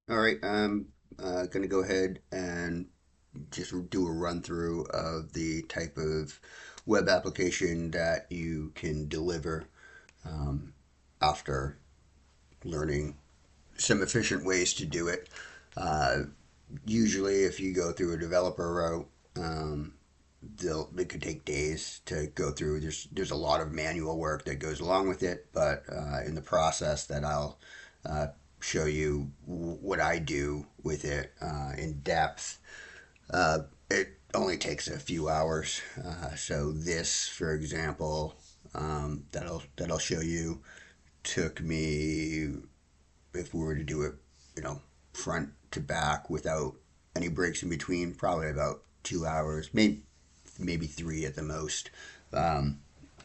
All right, I'm going to go ahead and just do a run through of the type of web application that you can deliver um, after learning some efficient ways to do it. Uh, Usually, if you go through a developer route, it could take days to go through. There's a lot of manual work that goes along with it, but in the process that I'll uh, show you what I do with it in depth. It only takes a few hours. So this, for example, that'll show you took me, if we were to do it, you know, front to back without any breaks in between, probably about 2 hours, maybe three at the most. Um,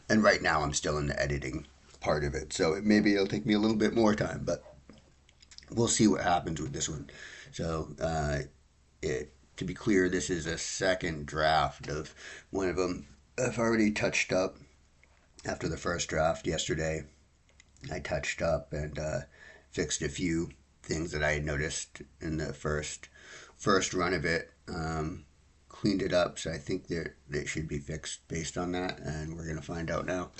and right now I'm still in the editing part of it, so maybe it'll take me a little bit more time, but we'll see what happens with this one. So to be clear, this is a second draft of one of them. I've already touched up after the first draft yesterday. I touched up and fixed a few things that I had noticed in the first run of it. Cleaned it up, so I think that it should be fixed based on that, and we're gonna find out now.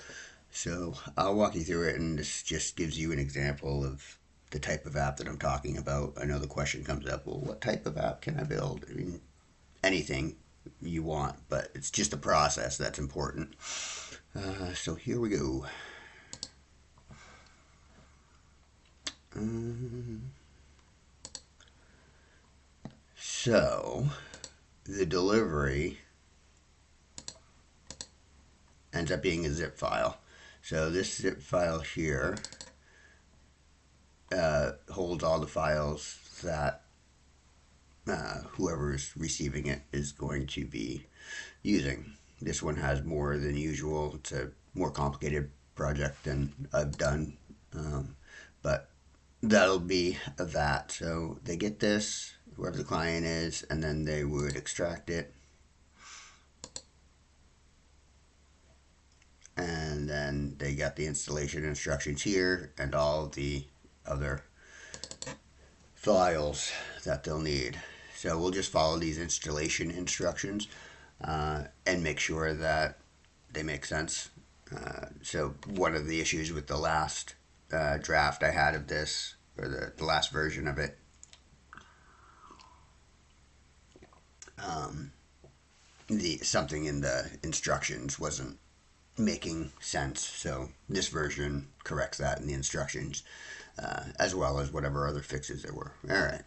So I'll walk you through it, and this just gives you an example of the type of app that I'm talking about. I know the question comes up, well, what type of app can I build? I mean, anything you want, but it's just the process that's important. So here we go. Um, so the delivery ends up being a zip file. So this zip file here holds all the files that whoever is receiving it is going to be using. This one has more than usual. It's a more complicated project than I've done, but that'll be that. So they get this, whoever the client is, and then they would extract it, and then they got the installation instructions here and all the other files that they'll need. So we'll just follow these installation instructions and make sure that they make sense. So one of the issues with the last draft I had of this, or the last version of it, the something in the instructions wasn't making sense. So this version corrects that in the instructions, as well as whatever other fixes there were. All right.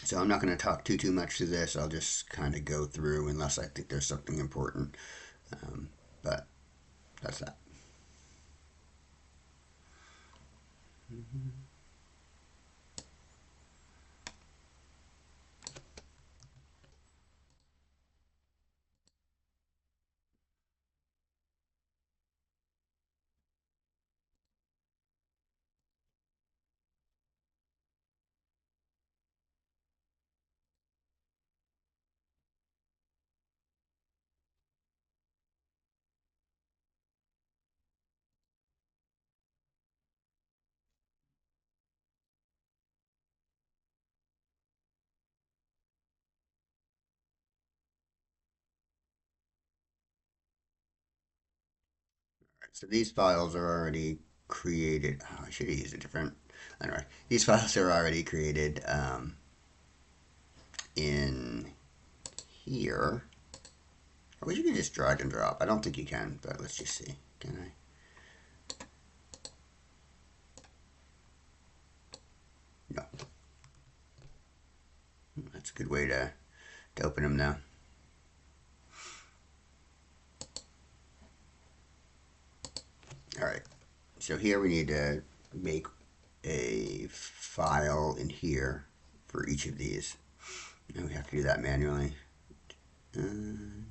So I'm not going to talk too much to this. I'll just kind of go through unless I think there's something important. But that's that. So these files are already created. Oh, I should have used a different. Anyway, these files are already created in here. I wish you could just drag and drop. I don't think you can, but let's just see. Can I? No. That's a good way to open them now. All right. So here we need to make a file in here for each of these. And we have to do that manually. And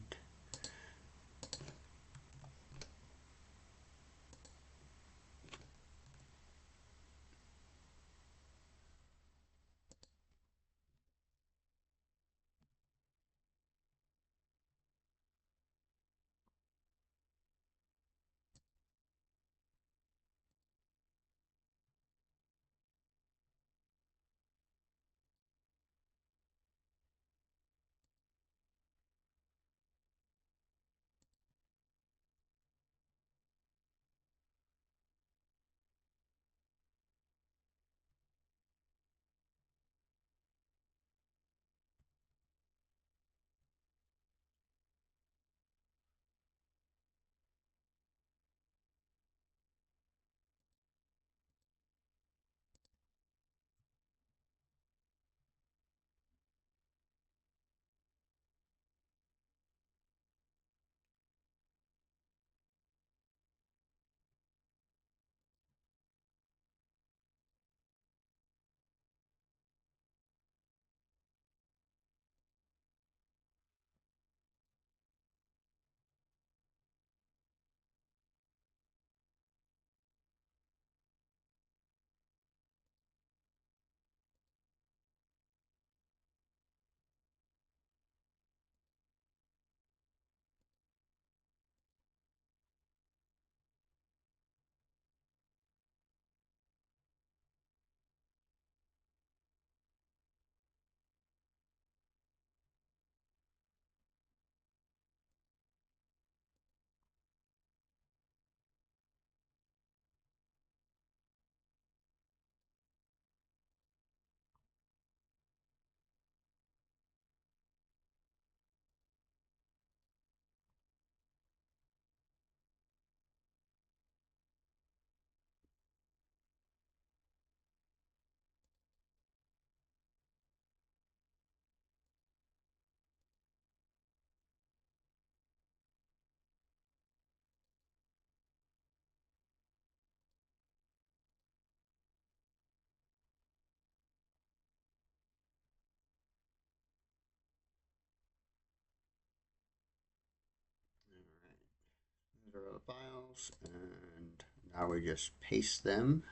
files, and now we just paste them.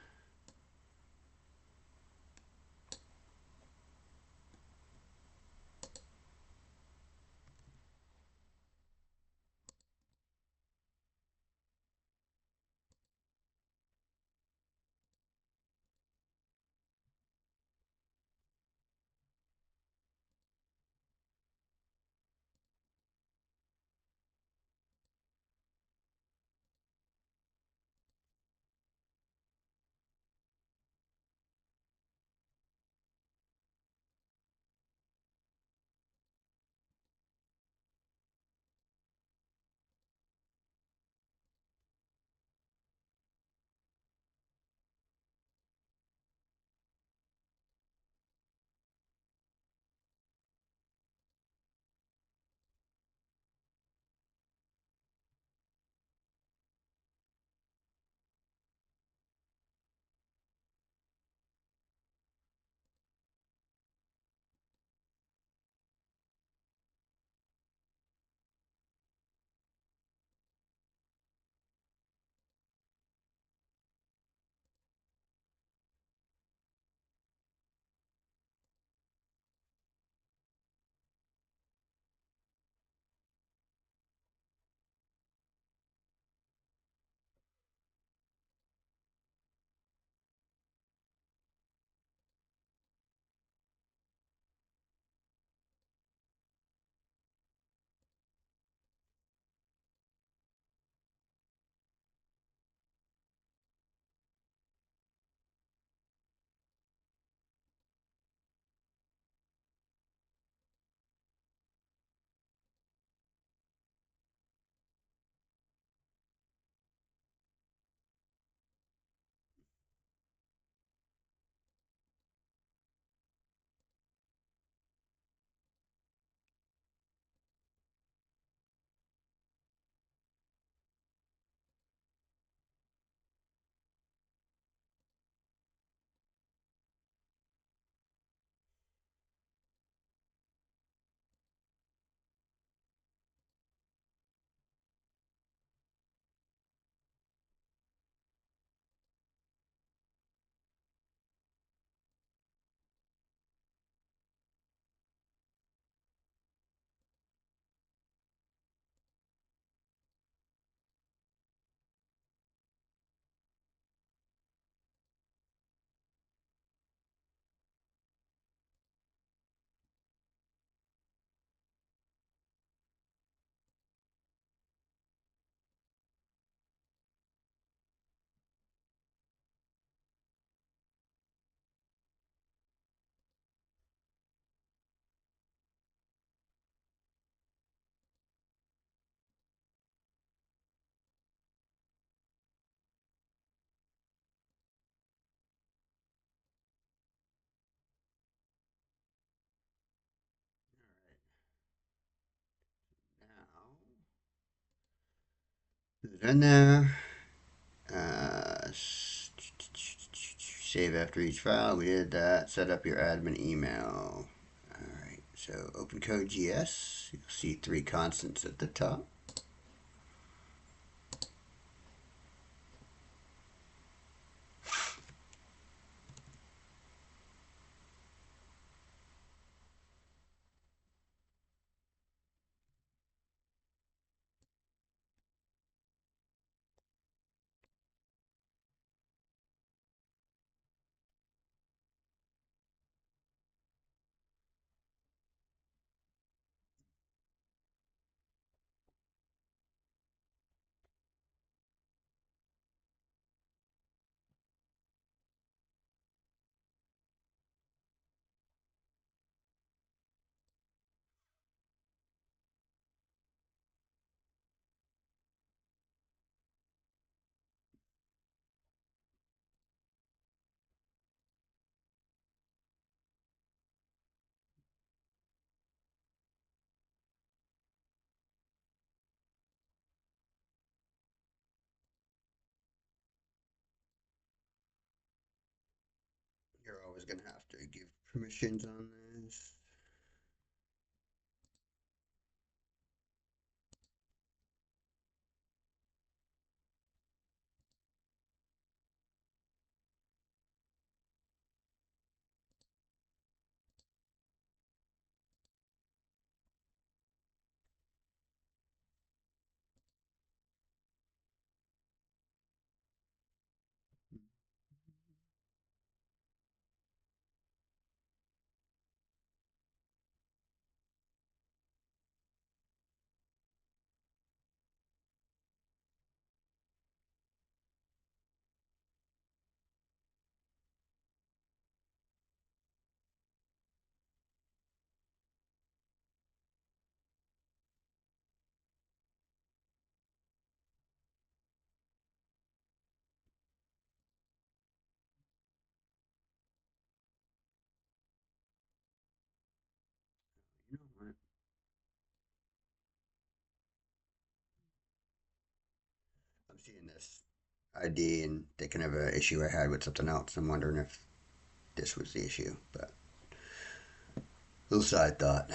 Now, done there. Save after each file. We did that. Set up your admin email. Alright, so open code GS. You'll see three constants at the top. You're always going to have to give permissions on this. seeing this ID and thinking of an issue I had with something else. I'm wondering if this was the issue, but little side thought.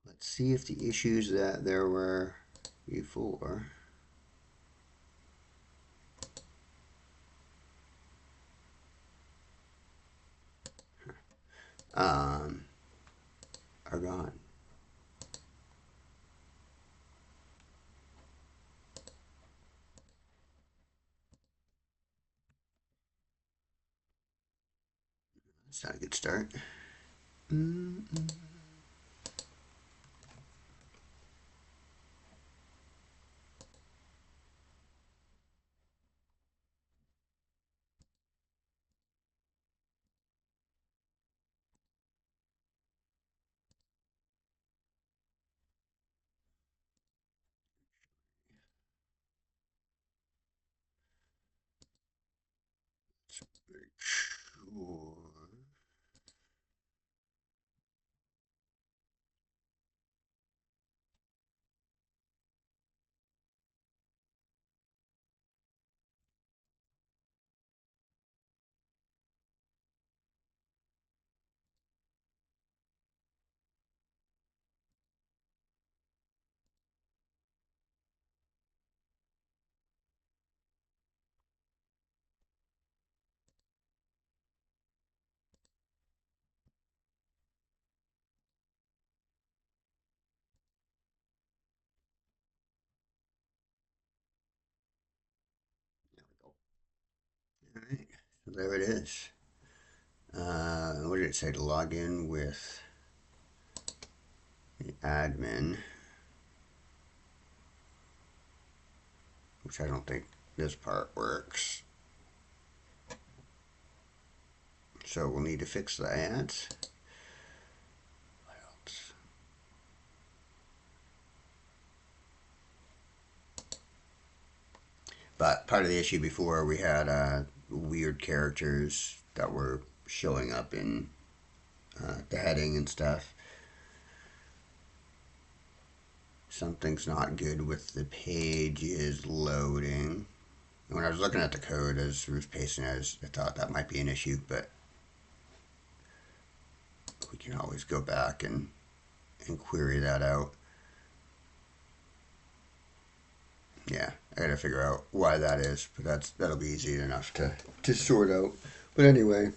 Let's see if the issues that there were before um, are gone. That's not a good start. Mm-mm. Sure. There we go. All right, so there it is. What did it say to log in with the admin? Which I don't think this part works. So we'll need to fix that. What else? But part of the issue before, we had weird characters that were showing up in the heading and stuff. Something's not good with the page is loading. When I was looking at the code as I was pasting it, I thought that might be an issue, but we can always go back and query that out. Yeah, I gotta figure out why that is, but that'll be easy enough to sort out. But anyway,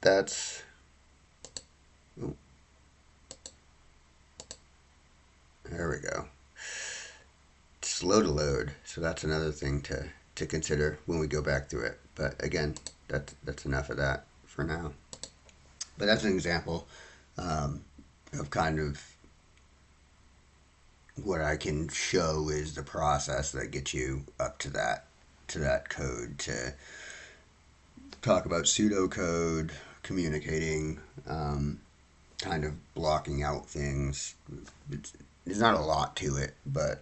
that's oh, there we go. Slow to load, so that's another thing to consider when we go back through it. But again, that's enough of that for now. But that's an example um, of kind of what I can show is the process that gets you up to that code to talk about pseudocode, communicating, kind of blocking out things. It's, there's not a lot to it, but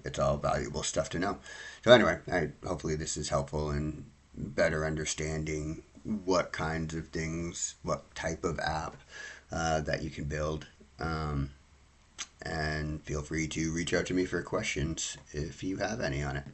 it's all valuable stuff to know. So anyway, hopefully this is helpful in better understanding what kinds of things, what type of app that you can build. And feel free to reach out to me for questions if you have any on it.